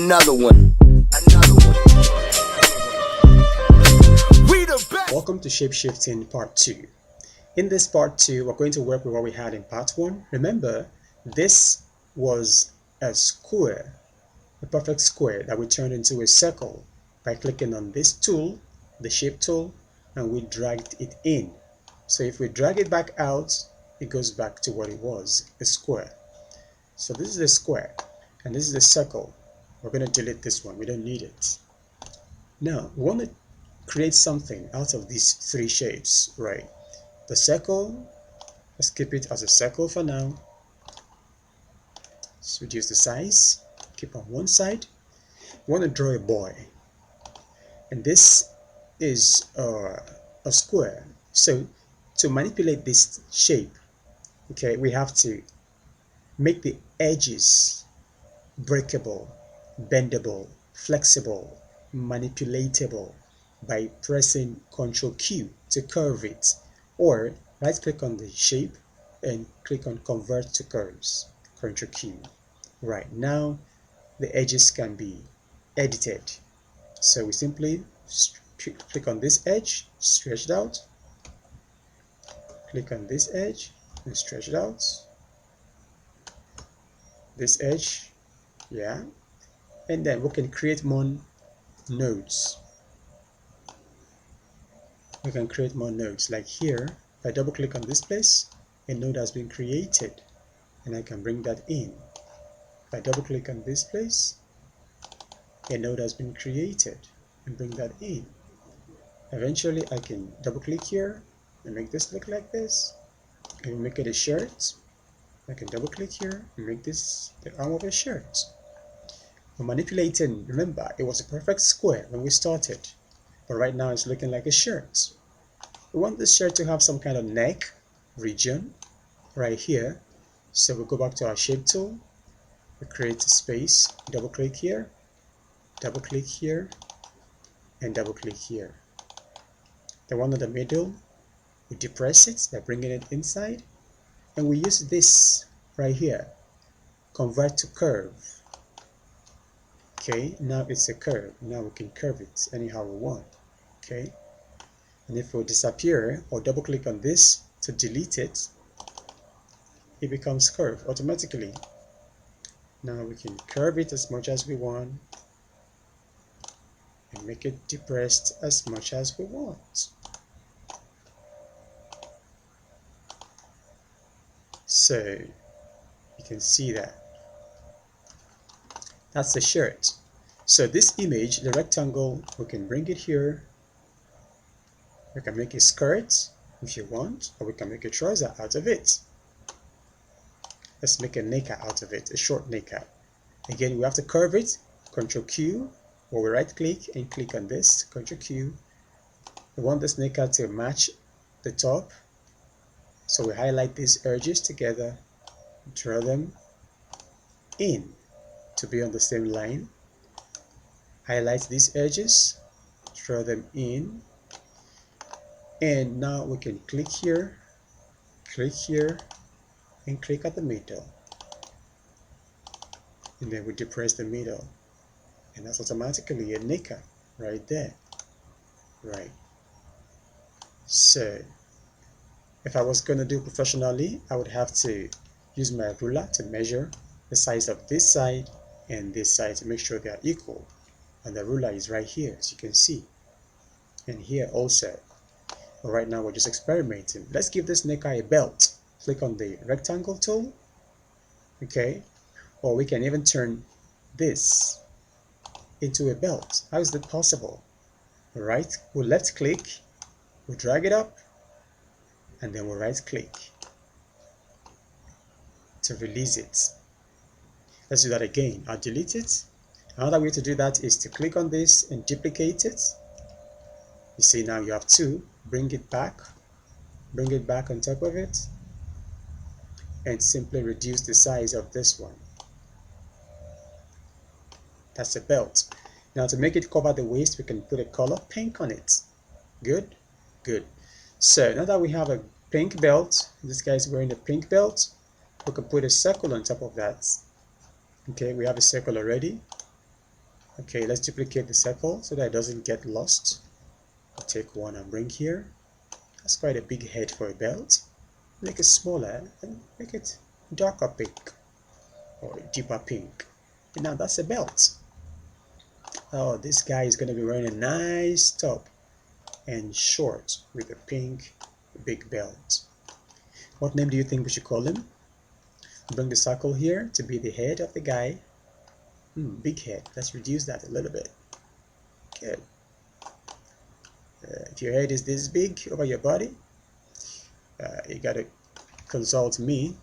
Another one. We the best. Welcome to Shapeshifting Part 2. In this Part 2, we're going to work with what we had in Part 1. Remember, this was a square, a perfect square that we turned into a circle by clicking on this tool, the shape tool, and we dragged it in. So if we drag it back out, it goes back to what it was, a square. So this is a square, and this is a circle. We're going to delete this one. We don't need it. Now, we want to create something out of these three shapes, right? The circle, let's keep it as a circle for now. Let's reduce the size, keep on one side. We want to draw a boy, and this is a square. So to manipulate this shape, okay, we have to make the edges breakable, bendable, flexible, manipulatable by pressing Ctrl Q to curve it, or right click on the shape and click on convert to curves, Ctrl Q. Right now the edges can be edited, so we simply click on this edge, stretch it out, click on this edge and stretch it out, this edge, yeah, and then we can create more nodes. We can create more nodes, like here. If I double click on this place, a node has been created and I can bring that in. If I double click on this place, a node has been created and bring that in. Eventually I can double click here and make this look like this and make it a shirt. I can double click here and make this the arm of a shirt. We're manipulating. Remember, it was a perfect square when we started, but right now it's looking like a shirt. We want this shirt to have some kind of neck region right here, so we'll go back to our shape tool, we create a space, double click here, and double click here. The one in the middle, we depress it by bringing it inside, and we use this right here, convert to curve. Okay, now it's a curve. Now we can curve it anyhow we want. Okay, and if we disappear or double click on this to delete it, it becomes curved automatically. Now we can curve it as much as we want and make it depressed as much as we want. So you can see that. That's the shirt. So this image, the rectangle, we can bring it here. We can make a skirt if you want, or we can make a trouser out of it. Let's make a knicker out of it, a short knicker. Again, we have to curve it, Ctrl Q, or we right click and click on this, Ctrl Q. We want this knicker to match the top, so we highlight these edges together, draw them in to be on the same line. Highlight these edges, draw them in, and now we can click here, and click at the middle, and then we depress the middle, and that's automatically a knicker right there. Right, so if I was going to do professionally, I would have to use my ruler to measure the size of this side and this side to make sure they are equal, and the ruler is right here, as you can see, and here also. But right now we're just experimenting. Let's give this knicker a belt. Click on the rectangle tool, okay, or we can even turn this into a belt. How is that possible? All right, we'll left click, we'll drag it up, and then we'll right click to release it. Let's do that again. I'll delete it. Another way to do that is to click on this and duplicate it. You see, now you have two. Bring it back on top of it, and simply reduce the size of this one. That's a belt. Now to make it cover the waist, we can put a color pink on it. Good. So now that we have a pink belt, this guy is wearing a pink belt, we can put a circle on top of that. Okay, we have a circle already. Okay, let's duplicate the circle so that it doesn't get lost. I'll take one and bring here. That's quite a big head for a belt. Make it smaller and make it darker pink or deeper pink. And now that's a belt. Oh, this guy is going to be wearing a nice top and short with a pink big belt. What name do you think we should call him? Bring the circle here to be the head of the guy. Big head. Let's reduce that a little bit. Good. If your head is this big over your body, you gotta consult me.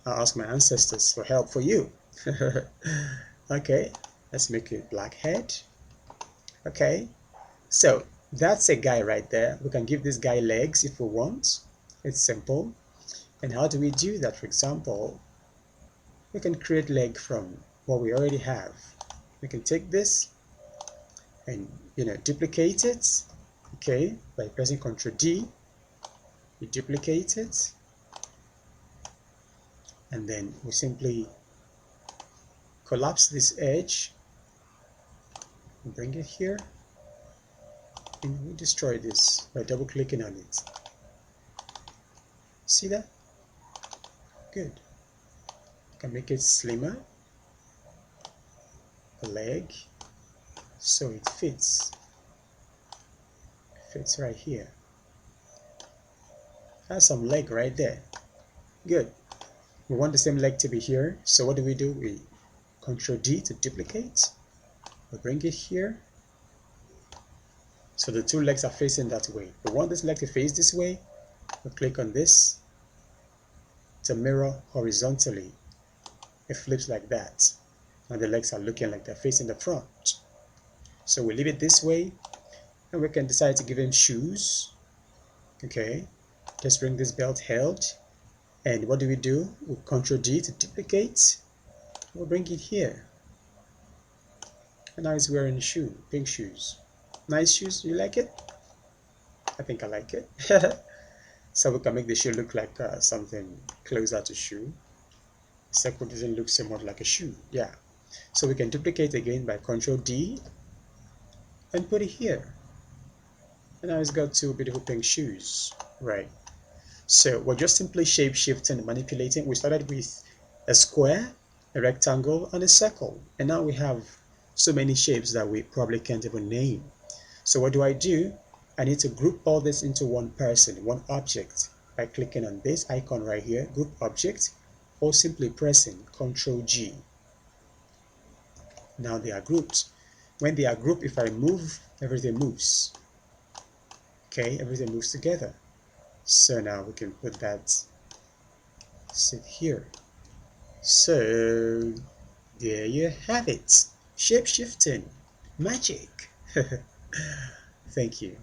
I'll ask my ancestors for help for you. Okay, let's make it black head. Okay, so that's a guy right there. We can give this guy legs if we want. It's simple. And how do we do that? For example, we can create leg from what we already have. We can take this and duplicate it. Okay, by pressing Ctrl D, we duplicate it, and then we simply collapse this edge, bring it here, and we destroy this by double clicking on it. See that? Good. You can make it slimmer, a leg, so it fits right here. Has some leg right there. Good. We want the same leg to be here, so what do? We Ctrl D to duplicate. We bring it here, so the two legs are facing that way. We want this leg to face this way. We click on this to mirror horizontally. It flips like that, and the legs are looking like they're facing the front. So we leave it this way, and we can decide to give him shoes. Okay, just bring this belt held, and what do? We Ctrl D to duplicate. We'll bring it here, and now he's wearing pink shoes. Nice shoes. You like it? I think I like it. So we can make the shoe look like something closer to shoe. Circle doesn't look so much like a shoe. Yeah. So we can duplicate again by Ctrl D and put it here. And now it's got two beautiful pink shoes. Right. So we're just simply shape shifting and manipulating. We started with a square, a rectangle, and a circle. And now we have so many shapes that we probably can't even name. So what do? I need to group all this into one person, one object, by clicking on this icon right here, group object, or simply pressing Ctrl G. Now they are grouped. When they are grouped, if I move, everything moves. Okay, everything moves together. So now we can put that sit here. So there you have it. Shape shifting magic. Thank you.